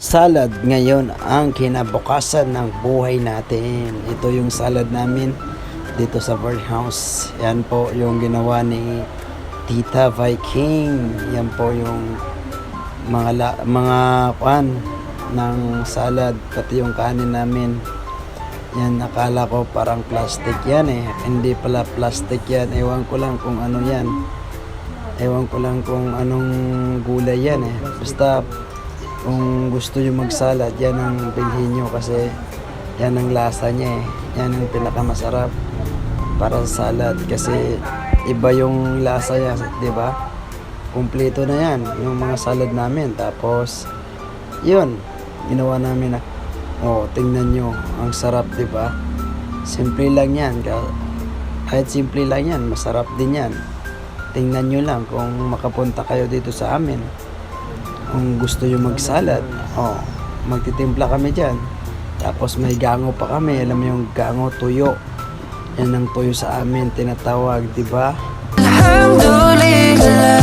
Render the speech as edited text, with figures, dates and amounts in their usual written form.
salad ngayon ang kinabukasan ng buhay natin. Ito yung salad namin dito sa Birdhouse. Yan po yung ginawa ni Tita Viking. Yan po yung mga pan ng salad, pati yung kanin namin. Yan, akala ko parang plastic yan eh. Hindi pala plastic yan. Ewan ko lang kung ano yan. Ewan ko lang kung anong gulay yan eh. Basta kung gusto nyo magsalad, yan ang bilhin nyo kasi yan ang lasa niya eh. Yan ang pinakamasarap para sa salad kasi iba yung lasa niya, di ba? Kumpleto na yan yung mga salad namin. Tapos yun, ginawa namin na tingnan nyo, ang sarap, di ba? Simple lang yan. Kahit simple lang yan, masarap din yan. Tingnan nyo lang kung makapunta kayo dito sa amin. Kung gusto nyo magsalad, magtitimpla kami dyan. Tapos may gango pa kami. Alam mo yung gango, tuyo. Yan ang tuyo sa amin, tinatawag, di ba? Alhamdulillah,